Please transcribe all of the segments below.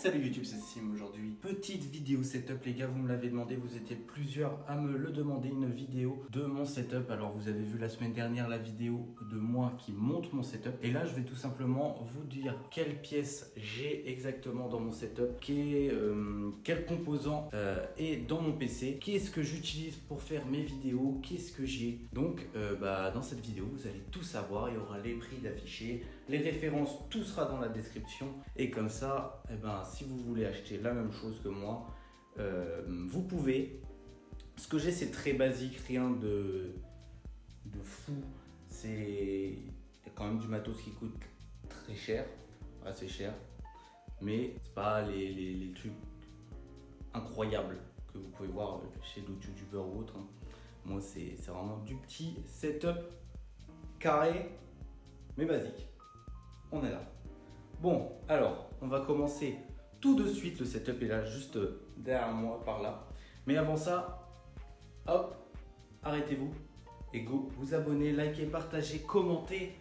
Salut YouTube, c'est Sim aujourd'hui. Petite vidéo setup les gars, vous me l'avez demandé, vous étiez plusieurs à me le demander, une vidéo de mon setup. Alors vous avez vu la semaine dernière la vidéo de moi qui monte mon setup. Et là je vais tout simplement vous dire quelles pièces j'ai exactement dans mon setup, quel composant est dans mon PC, qu'est-ce que j'utilise pour faire mes vidéos, qu'est-ce que j'ai. Donc dans cette vidéo vous allez tout savoir, il y aura les prix d'affichés, les références, tout sera dans la description. Et comme ça, si vous voulez acheter la même chose que moi, vous pouvez. Ce que j'ai, c'est très basique, rien de fou. Il y a quand même du matos qui coûte très cher, assez cher, mais c'est pas les trucs incroyables que vous pouvez voir chez d'autres youtubeurs ou autres. Moi, c'est vraiment du petit setup carré, mais basique. On est là. Bon, alors, on va commencer tout de suite. Le setup est là, juste derrière moi, par là. Mais avant ça, hop, arrêtez-vous et go, vous abonnez, likez, partagez, commentez.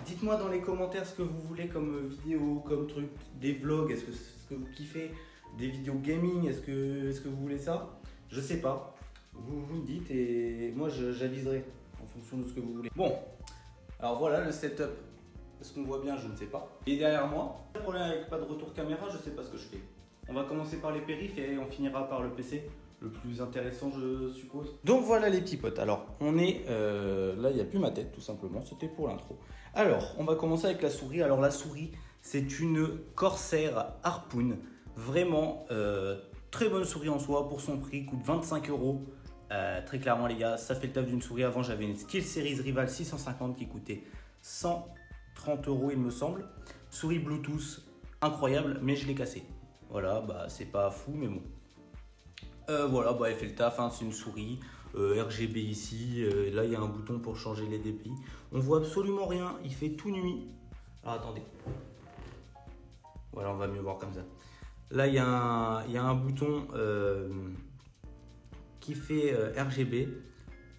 Dites-moi dans les commentaires ce que vous voulez comme vidéo, comme truc, des vlogs, est-ce que vous kiffez, des vidéos gaming, est-ce que vous voulez ça? Je sais pas, vous me dites et moi j'aviserai en fonction de ce que vous voulez. Bon, alors voilà le setup. Est-ce qu'on voit bien? Je ne sais pas. Et derrière moi, le problème avec pas de retour caméra, je ne sais pas ce que je fais. On va commencer par les périphes et on finira par le PC. Le plus intéressant, je suppose. Donc voilà les petits potes. Alors, on est... là, il n'y a plus ma tête, tout simplement. C'était pour l'intro. Alors, on va commencer avec la souris. Alors, la souris, c'est une Corsair Harpoon. Vraiment, très bonne souris en soi. Pour son prix, coûte 25 €. Très clairement, les gars, ça fait le taf d'une souris. Avant, j'avais une SteelSeries Rival 650 qui coûtait 130 € il me semble. Souris Bluetooth incroyable, mais je l'ai cassée. Voilà, c'est pas fou, mais bon. Voilà, elle fait le taf, hein, c'est une souris RGB ici. Là, il y a un bouton pour changer les dpi. On voit absolument rien, il fait tout nuit. Alors attendez. Voilà, on va mieux voir comme ça. Là, il y a un bouton qui fait RGB.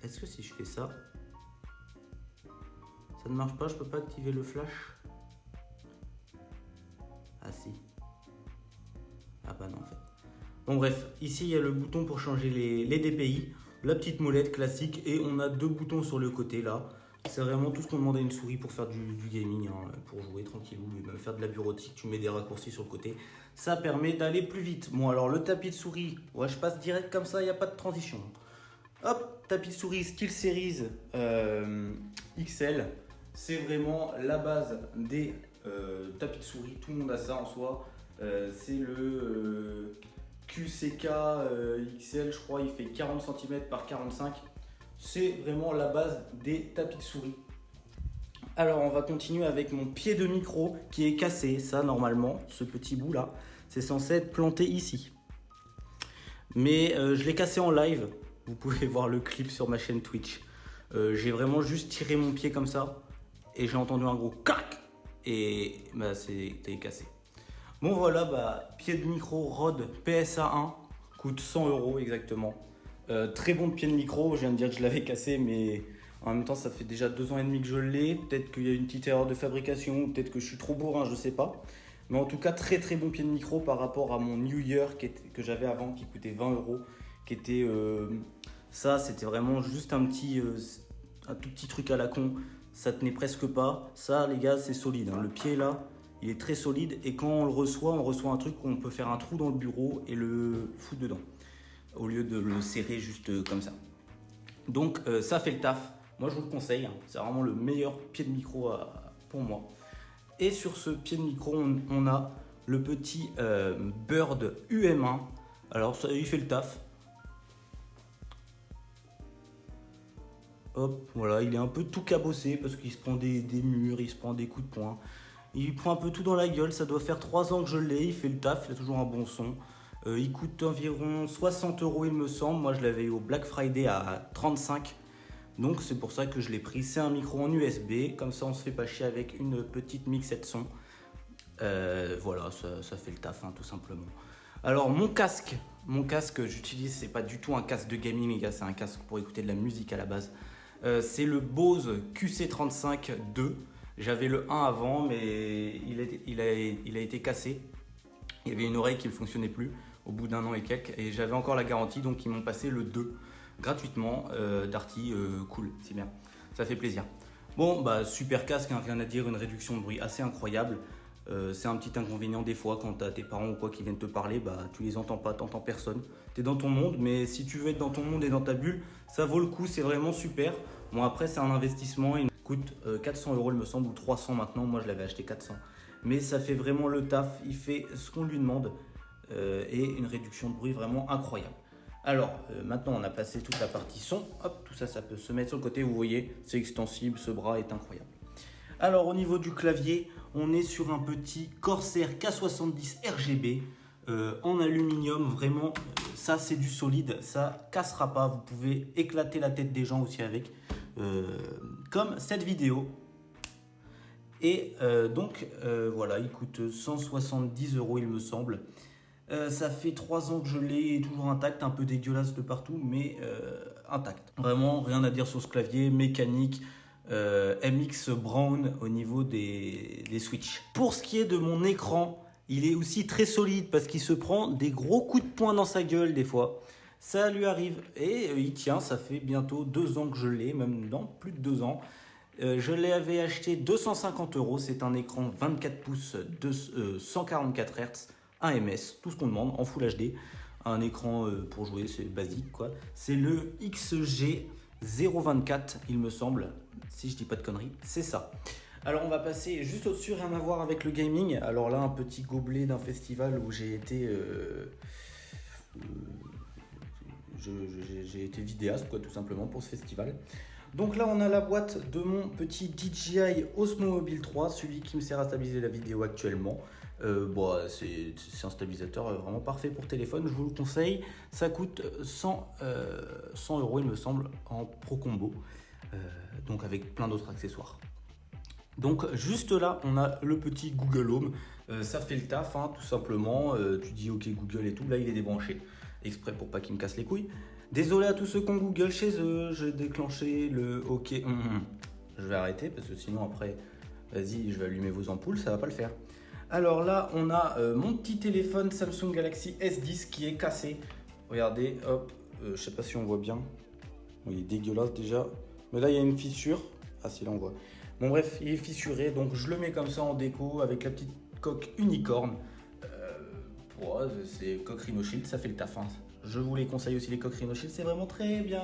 Est-ce que si je fais ça, ça ne marche pas? Je peux pas activer le flash. Ah si. Ah bah non en fait. Bon bref, ici il y a le bouton pour changer les DPI, la petite molette classique et on a deux boutons sur le côté là. C'est vraiment tout ce qu'on demande à une souris pour faire du gaming, hein, pour jouer tranquillou, et même faire de la bureautique, tu mets des raccourcis sur le côté. Ça permet d'aller plus vite. Bon alors le tapis de souris, ouais, je passe direct comme ça, il n'y a pas de transition. Hop, tapis de souris SteelSeries XL. C'est vraiment la base des tapis de souris, tout le monde a ça en soi. C'est le QCK XL, je crois, il fait 40 cm par 45. C'est vraiment la base des tapis de souris. Alors on va continuer avec mon pied de micro qui est cassé. Ça normalement, ce petit bout là, c'est censé être planté ici. Mais je l'ai cassé en live. Vous pouvez voir le clip sur ma chaîne Twitch. J'ai vraiment juste tiré mon pied comme ça et j'ai entendu un gros cac et c'était cassé. Bon voilà, pied de micro Rode PSA 1, coûte 100 € exactement. Très bon pied de micro, je viens de dire que je l'avais cassé, mais en même temps ça fait déjà 2 ans et demi que je l'ai. Peut-être qu'il y a une petite erreur de fabrication, peut-être que je suis trop bourrin, je sais pas. Mais en tout cas très très bon pied de micro par rapport à mon New Year que j'avais avant qui coûtait 20 €. Qui était, ça c'était vraiment juste un tout petit truc à la con, ça tenait presque pas. Ça les gars c'est solide, hein. Le pied là, il est très solide et quand on reçoit un truc où on peut faire un trou dans le bureau et le foutre dedans au lieu de le serrer juste comme ça. Donc ça fait le taf. Moi je vous le conseille, hein. C'est vraiment le meilleur pied de micro pour moi. Et sur ce pied de micro, on a le petit Bird UM1. Alors ça, il fait le taf. Hop, voilà, il est un peu tout cabossé parce qu'il se prend des murs, il se prend des coups de poing. Il prend un peu tout dans la gueule, ça doit faire 3 ans que je l'ai, il fait le taf, il a toujours un bon son. Il coûte environ 60 € il me semble, moi je l'avais eu au Black Friday à 35. Donc c'est pour ça que je l'ai pris, c'est un micro en USB, comme ça on se fait pas chier avec une petite mixette son. Voilà, ça fait le taf, hein, tout simplement. Alors mon casque j'utilise, c'est pas du tout un casque de gaming les gars, c'est un casque pour écouter de la musique à la base. C'est le Bose QC35 II. J'avais le 1 avant, mais il a été cassé. Il y avait une oreille qui ne fonctionnait plus au bout d'un an et quelques, et j'avais encore la garantie, donc ils m'ont passé le 2 gratuitement. Darty, cool, c'est bien, ça fait plaisir. Bon, bah super casque, hein, rien à dire, une réduction de bruit assez incroyable. C'est un petit inconvénient des fois quand tu as tes parents ou quoi qui viennent te parler, bah tu les entends pas, t'entends personne. Tu es dans ton monde, mais si tu veux être dans ton monde et dans ta bulle, ça vaut le coup, c'est vraiment super. Bon, après c'est un investissement, il coûte 400 € il me semble, ou 300 maintenant, moi je l'avais acheté 400. Mais ça fait vraiment le taf, il fait ce qu'on lui demande, et une réduction de bruit vraiment incroyable. Alors maintenant on a passé toute la partie son, hop, tout ça, ça peut se mettre sur le côté, vous voyez, c'est extensible, ce bras est incroyable. Alors au niveau du clavier, on est sur un petit Corsair K70 RGB en aluminium, vraiment, ça c'est du solide, ça cassera pas, vous pouvez éclater la tête des gens aussi avec, comme cette vidéo. Et donc voilà, il coûte 170 € il me semble. Ça fait 3 ans que je l'ai, toujours intact, un peu dégueulasse de partout, mais intact. Vraiment, rien à dire sur ce clavier, mécanique, MX Brown au niveau des switches. Pour ce qui est de mon écran, il est aussi très solide parce qu'il se prend des gros coups de poing dans sa gueule des fois. Ça lui arrive et il tient, ça fait bientôt 2 ans que je l'ai, même non, plus de 2 ans. Je l'avais acheté 250 €, c'est un écran 24 pouces de 144 Hz. Un ms, tout ce qu'on demande en Full HD, un écran pour jouer, c'est basique quoi. C'est le XG024 il me semble, si je dis pas de conneries, c'est ça. Alors on va passer juste au-dessus, rien à voir avec le gaming. Alors là un petit gobelet d'un festival où j'ai été j'ai été vidéaste quoi, tout simplement pour ce festival. Donc là on a la boîte de mon petit DJI Osmo Mobile 3, celui qui me sert à stabiliser la vidéo actuellement. Bon, c'est un stabilisateur vraiment parfait pour téléphone, je vous le conseille. Ça coûte 100 € il me semble en Pro Combo, donc avec plein d'autres accessoires. Donc juste là on a le petit Google Home, ça fait le taf hein, tout simplement. Tu dis ok Google et tout, là il est débranché exprès pour pas qu'il me casse les couilles. Désolé à tous ceux qui ont Google chez eux, j'ai déclenché le ok. Je vais arrêter parce que sinon après, vas-y, je vais allumer vos ampoules, ça va pas le faire. Alors là, on a mon petit téléphone Samsung Galaxy S10 qui est cassé. Regardez, hop, je sais pas si on voit bien. Bon, il est dégueulasse déjà. Mais là, il y a une fissure. Ah si, là on voit. Bon bref, il est fissuré, donc je le mets comme ça en déco avec la petite coque unicorne. C'est coque Rhino Shield, ça fait le taf. Hein. Je vous les conseille aussi les coques Rhino Shield, c'est vraiment très bien.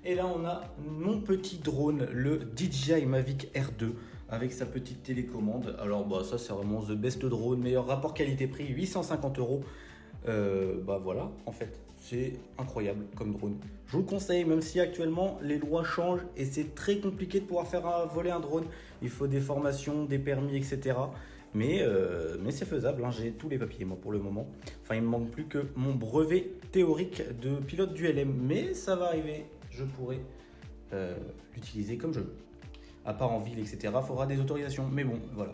Et là, on a mon petit drone, le DJI Mavic R2. Avec sa petite télécommande. Alors bah ça c'est vraiment the best drone, meilleur rapport qualité-prix, 850 €. Bah voilà, en fait, c'est incroyable comme drone. Je vous le conseille, même si actuellement les lois changent et c'est très compliqué de pouvoir faire voler un drone. Il faut des formations, des permis, etc. Mais c'est faisable, hein. J'ai tous les papiers moi pour le moment. Enfin, il me manque plus que mon brevet théorique de pilote du LM. Mais ça va arriver, je pourrai l'utiliser comme je veux. À part en ville, etc. Il faudra des autorisations. Mais bon, voilà.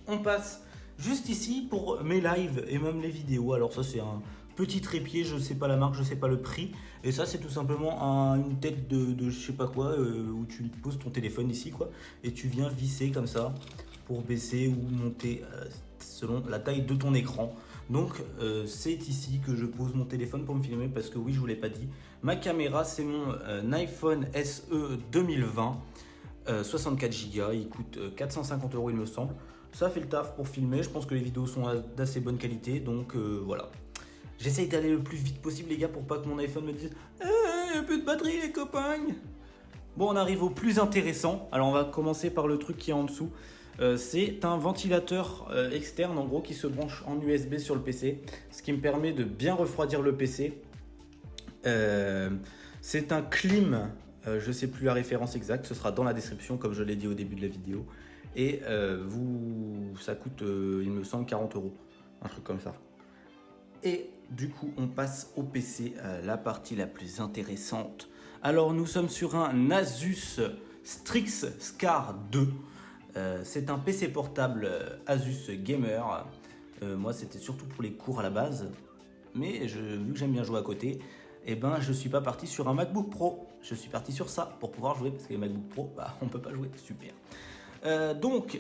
On passe juste ici pour mes lives et même les vidéos. Alors ça, c'est un petit trépied. Je ne sais pas la marque, je ne sais pas le prix. Et ça, c'est tout simplement une tête de je sais pas quoi, où tu poses ton téléphone ici, quoi. Et tu viens visser comme ça pour baisser ou monter selon la taille de ton écran. Donc c'est ici que je pose mon téléphone pour me filmer parce que oui, je vous l'ai pas dit. Ma caméra, c'est mon iPhone SE 2020. 64 Go, il coûte 450 € il me semble. Ça fait le taf pour filmer, je pense que les vidéos sont d'assez bonne qualité, donc voilà. J'essaye d'aller le plus vite possible les gars pour pas que mon iPhone me dise il n'y a plus de batterie les copains. Bon, on arrive au plus intéressant, alors on va commencer par le truc qui est en dessous. C'est un ventilateur externe en gros qui se branche en USB sur le PC, ce qui me permet de bien refroidir le PC. C'est un Klim. Je ne sais plus la référence exacte, ce sera dans la description comme je l'ai dit au début de la vidéo. Et ça coûte, il me semble, 40 €, un truc comme ça. Et du coup, on passe au PC, la partie la plus intéressante. Alors, nous sommes sur un Asus Strix Scar 2. C'est un PC portable Asus Gamer. Moi, c'était surtout pour les cours à la base. Mais vu que j'aime bien jouer à côté, eh ben, je ne suis pas parti sur un MacBook Pro. Je suis parti sur ça pour pouvoir jouer, parce que les MacBook Pro, bah, on ne peut pas jouer. Super. Donc,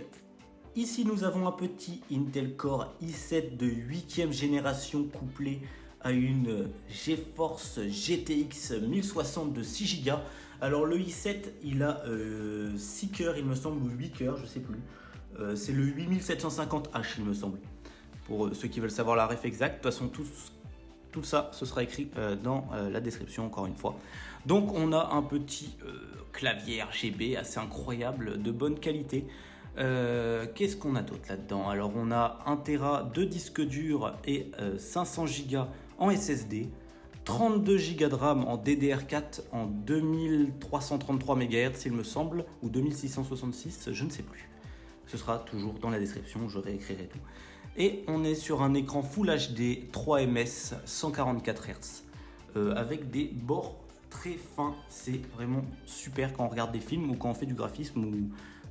ici nous avons un petit Intel Core i7 de 8e génération couplé à une GeForce GTX 1060 de 6 Go. Alors le i7 il a 6 cœurs il me semble, ou 8 cœurs, je sais plus. C'est le 8750H il me semble. Pour ceux qui veulent savoir la ref exacte, de toute façon tout ça ce sera écrit dans la description encore une fois. Donc on a un petit clavier RGB assez incroyable, de bonne qualité. Qu'est-ce qu'on a d'autre là-dedans? Alors on a 1 Tera de disque dur et 500 Go en SSD, 32 Go de RAM en DDR4 en 2333 MHz il me semble, ou 2666, je ne sais plus. Ce sera toujours dans la description, je réécrirai tout. Et on est sur un écran Full HD 3ms 144 Hz avec des bords très fins. C'est vraiment super quand on regarde des films ou quand on fait du graphisme ou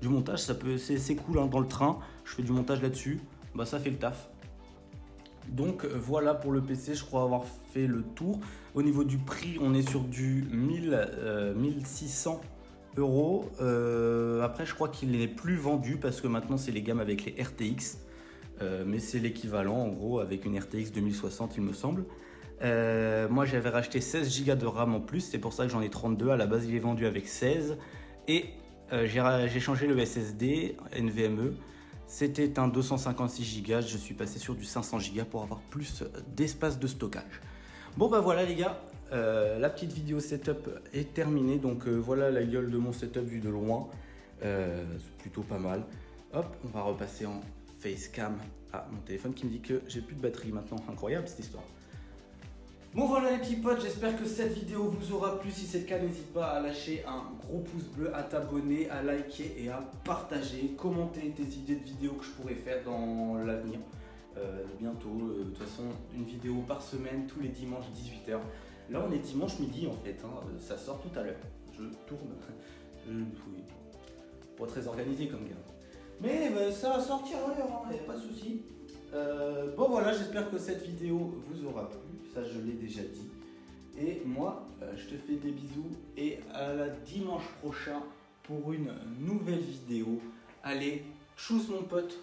du montage. C'est cool hein, dans le train, je fais du montage là-dessus, bah ça fait le taf. Donc voilà pour le PC, je crois avoir fait le tour. Au niveau du prix, on est sur du 1600 euros. Après, je crois qu'il n'est plus vendu parce que maintenant c'est les gammes avec les RTX. Mais c'est l'équivalent en gros avec une RTX 2060 il me semble. Moi j'avais racheté 16 Go de RAM en plus, c'est pour ça que j'en ai 32. À la base il est vendu avec 16 et j'ai changé le SSD NVMe. C'était un 256 Go, je suis passé sur du 500 Go pour avoir plus d'espace de stockage. Bon bah voilà les gars, la petite vidéo setup est terminée. Donc voilà la gueule de mon setup vu de loin, c'est plutôt pas mal. Hop, on va repasser en Facecam. Ah, mon téléphone qui me dit que j'ai plus de batterie maintenant, incroyable cette histoire. Bon voilà les petits potes, j'espère que cette vidéo vous aura plu. Si c'est le cas, n'hésite pas à lâcher un gros pouce bleu, à t'abonner, à liker et à partager. Commenter tes idées de vidéos que je pourrais faire dans l'avenir. Bientôt, de toute façon, une vidéo par semaine, tous les dimanches 18h. Là on est dimanche midi en fait, hein. Ça sort tout à l'heure. Je tourne, oui, pas très organisé comme gars. Mais ça va sortir à l'heure, hein, pas de souci. Bon voilà, j'espère que cette vidéo vous aura plu. Ça je l'ai déjà dit. Et moi, je te fais des bisous et à la dimanche prochain pour une nouvelle vidéo. Allez, tchuss mon pote.